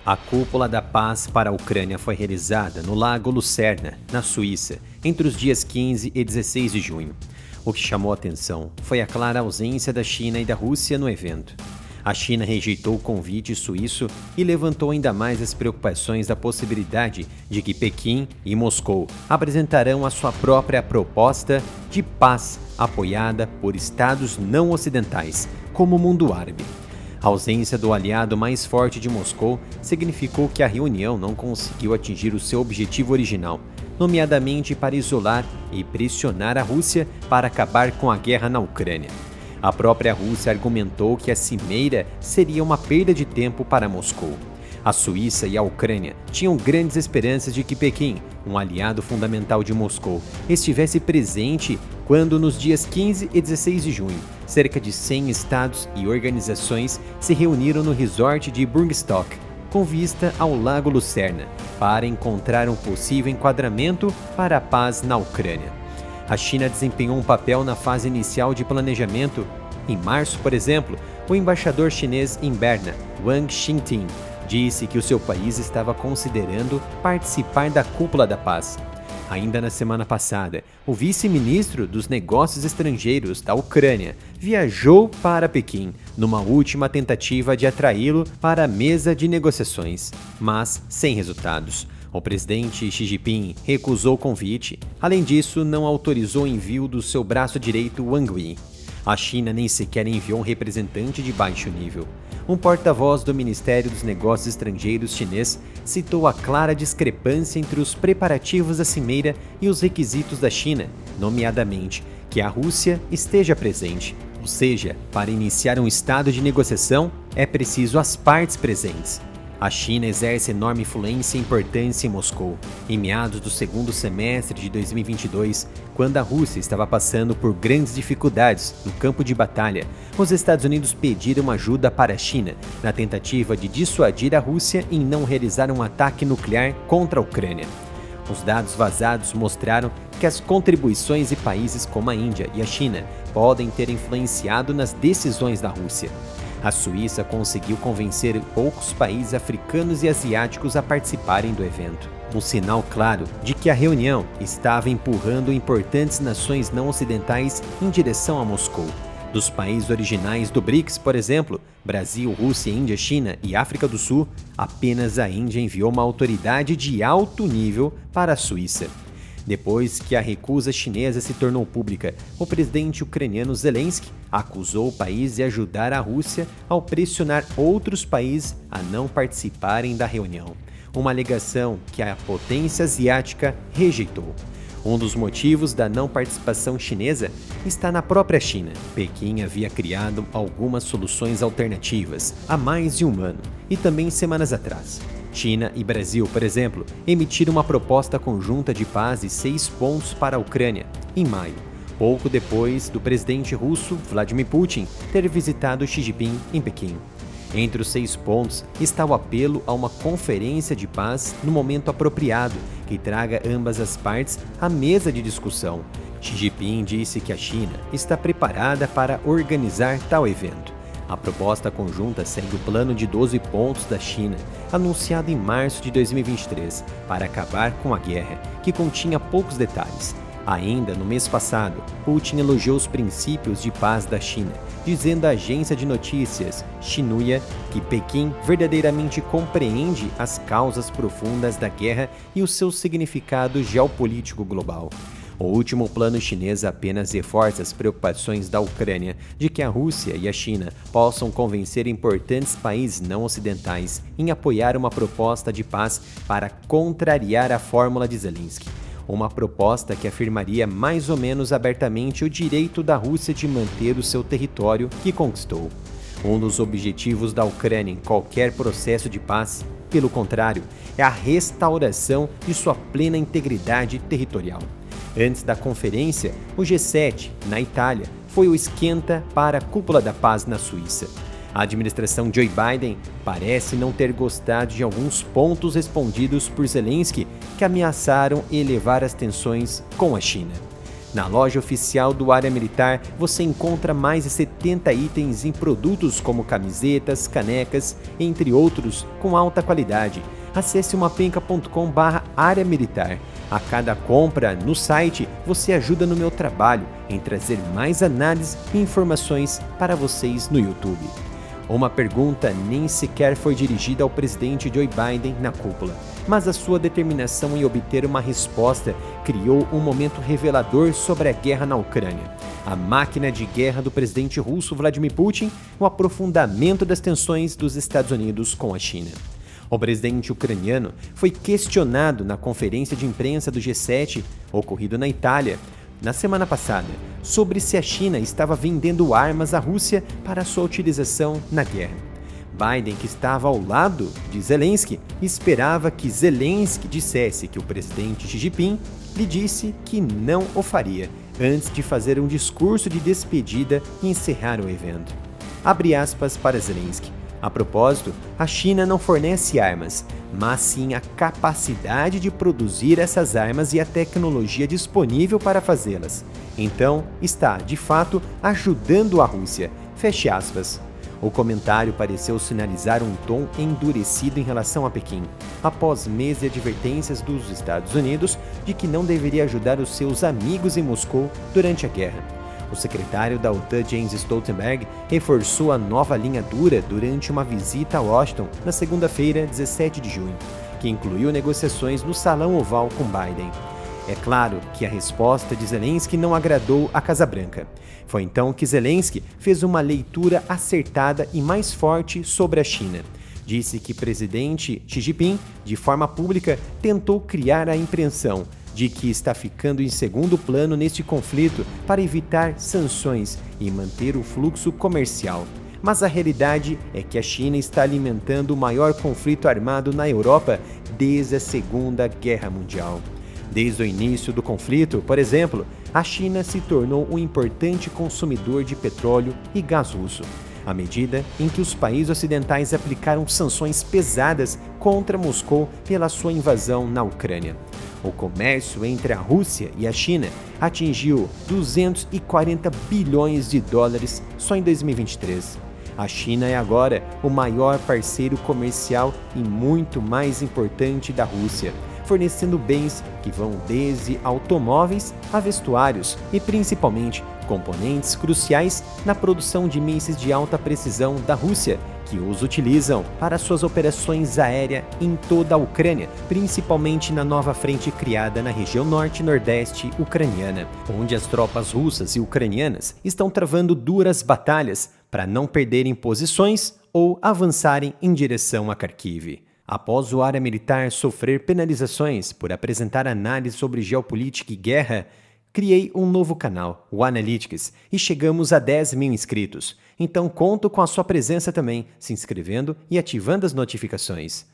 A Cúpula da Paz para a Ucrânia foi realizada no Lago Lucerna, na Suíça, entre os dias 15 e 16 de junho. O que chamou a atenção foi a clara ausência da China e da Rússia no evento. A China rejeitou o convite suíço e levantou ainda mais as preocupações da possibilidade de que Pequim e Moscou apresentarão a sua própria proposta de paz apoiada por estados não ocidentais, como o mundo árabe. A ausência do aliado mais forte de Moscou significou que a reunião não conseguiu atingir o seu objetivo original, nomeadamente para isolar e pressionar a Rússia para acabar com a guerra na Ucrânia. A própria Rússia argumentou que a cimeira seria uma perda de tempo para Moscou. A Suíça e a Ucrânia tinham grandes esperanças de que Pequim, um aliado fundamental de Moscou, estivesse presente quando, nos dias 15 e 16 de junho, cerca de 100 estados e organizações se reuniram no resort de Burgstock, com vista ao Lago Lucerna, para encontrar um possível enquadramento para a paz na Ucrânia. A China desempenhou um papel na fase inicial de planejamento. Em março, por exemplo, o embaixador chinês em Berna, Wang Xingting, disse que o seu país estava considerando participar da Cúpula da Paz. Ainda na semana passada, o vice-ministro dos Negócios Estrangeiros da Ucrânia viajou para Pequim, numa última tentativa de atraí-lo para a mesa de negociações, mas sem resultados. O presidente Xi Jinping recusou o convite. Além disso, não autorizou o envio do seu braço direito Wang Yi. A China nem sequer enviou um representante de baixo nível. Um porta-voz do Ministério dos Negócios Estrangeiros chinês citou a clara discrepância entre os preparativos da cimeira e os requisitos da China, nomeadamente que a Rússia esteja presente. Ou seja, para iniciar um estado de negociação, é preciso as partes presentes. A China exerce enorme influência e importância em Moscou. Em meados do segundo semestre de 2022, quando a Rússia estava passando por grandes dificuldades no campo de batalha, os Estados Unidos pediram ajuda para a China, na tentativa de dissuadir a Rússia em não realizar um ataque nuclear contra a Ucrânia. Os dados vazados mostraram que as contribuições de países como a Índia e a China podem ter influenciado nas decisões da Rússia. A Suíça conseguiu convencer poucos países africanos e asiáticos a participarem do evento. Um sinal claro de que a reunião estava empurrando importantes nações não ocidentais em direção a Moscou. Dos países originais do BRICS, por exemplo, Brasil, Rússia, Índia, China e África do Sul, apenas a Índia enviou uma autoridade de alto nível para a Suíça. Depois que a recusa chinesa se tornou pública, o presidente ucraniano Zelensky acusou o país de ajudar a Rússia ao pressionar outros países a não participarem da reunião, uma alegação que a potência asiática rejeitou. Um dos motivos da não participação chinesa está na própria China. Pequim havia criado algumas soluções alternativas há mais de um ano e também semanas atrás. China e Brasil, por exemplo, emitiram uma proposta conjunta de paz de 6 pontos para a Ucrânia, em maio, pouco depois do presidente russo Vladimir Putin ter visitado Xi Jinping em Pequim. Entre os 6 pontos está o apelo a uma conferência de paz no momento apropriado, que traga ambas as partes à mesa de discussão. Xi Jinping disse que a China está preparada para organizar tal evento. A proposta conjunta segue o plano de 12 pontos da China, anunciado em março de 2023, para acabar com a guerra, que continha poucos detalhes. Ainda no mês passado, Putin elogiou os princípios de paz da China, dizendo à agência de notícias Xinhua que Pequim verdadeiramente compreende as causas profundas da guerra e o seu significado geopolítico global. O último plano chinês apenas reforça as preocupações da Ucrânia de que a Rússia e a China possam convencer importantes países não ocidentais em apoiar uma proposta de paz para contrariar a fórmula de Zelensky. Uma proposta que afirmaria mais ou menos abertamente o direito da Rússia de manter o seu território que conquistou. Um dos objetivos da Ucrânia em qualquer processo de paz, pelo contrário, é a restauração de sua plena integridade territorial. Antes da conferência, o G7, na Itália, foi o esquenta para a Cúpula da Paz na Suíça. A administração Joe Biden parece não ter gostado de alguns pontos respondidos por Zelensky que ameaçaram elevar as tensões com a China. Na loja oficial do Área Militar, você encontra mais de 70 itens em produtos como camisetas, canecas, entre outros, com alta qualidade. Acesse mapenca.com/área militar. A cada compra no site, você ajuda no meu trabalho em trazer mais análises e informações para vocês no YouTube. Uma pergunta nem sequer foi dirigida ao presidente Joe Biden na cúpula, mas a sua determinação em obter uma resposta criou um momento revelador sobre a guerra na Ucrânia. A máquina de guerra do presidente russo Vladimir Putin, o aprofundamento das tensões dos Estados Unidos com a China. O presidente ucraniano foi questionado na conferência de imprensa do G7, ocorrido na Itália, na semana passada, sobre se a China estava vendendo armas à Rússia para sua utilização na guerra. Biden, que estava ao lado de Zelensky, esperava que Zelensky dissesse que o presidente Xi Jinping lhe disse que não o faria, antes de fazer um discurso de despedida e encerrar o evento. Abre aspas para Zelensky. A propósito, a China não fornece armas, mas sim a capacidade de produzir essas armas e a tecnologia disponível para fazê-las. Então, está, de fato, ajudando a Rússia. Feche aspas. O comentário pareceu sinalizar um tom endurecido em relação a Pequim, após meses de advertências dos Estados Unidos de que não deveria ajudar os seus amigos em Moscou durante a guerra. O secretário da OTAN, Jens Stoltenberg, reforçou a nova linha dura durante uma visita a Washington na segunda-feira, 17 de junho, que incluiu negociações no Salão Oval com Biden. É claro que a resposta de Zelensky não agradou a Casa Branca. Foi então que Zelensky fez uma leitura acertada e mais forte sobre a China. Disse que o presidente Xi Jinping, de forma pública, tentou criar a impressão de que está ficando em segundo plano neste conflito para evitar sanções e manter o fluxo comercial. Mas a realidade é que a China está alimentando o maior conflito armado na Europa desde a Segunda Guerra Mundial. Desde o início do conflito, por exemplo, a China se tornou um importante consumidor de petróleo e gás russo, à medida em que os países ocidentais aplicaram sanções pesadas contra Moscou pela sua invasão na Ucrânia. O comércio entre a Rússia e a China atingiu 240 bilhões de dólares só em 2023. A China é agora o maior parceiro comercial e muito mais importante da Rússia, fornecendo bens que vão desde automóveis a vestuários e principalmente componentes cruciais na produção de mísseis de alta precisão da Rússia, que os utilizam para suas operações aéreas em toda a Ucrânia, principalmente na nova frente criada na região norte e nordeste ucraniana, onde as tropas russas e ucranianas estão travando duras batalhas para não perderem posições ou avançarem em direção a Kharkiv. Após o área militar sofrer penalizações por apresentar análise sobre geopolítica e guerra, criei um novo canal, o Analytics, e chegamos a 10 mil inscritos. Então conto com a sua presença também, se inscrevendo e ativando as notificações.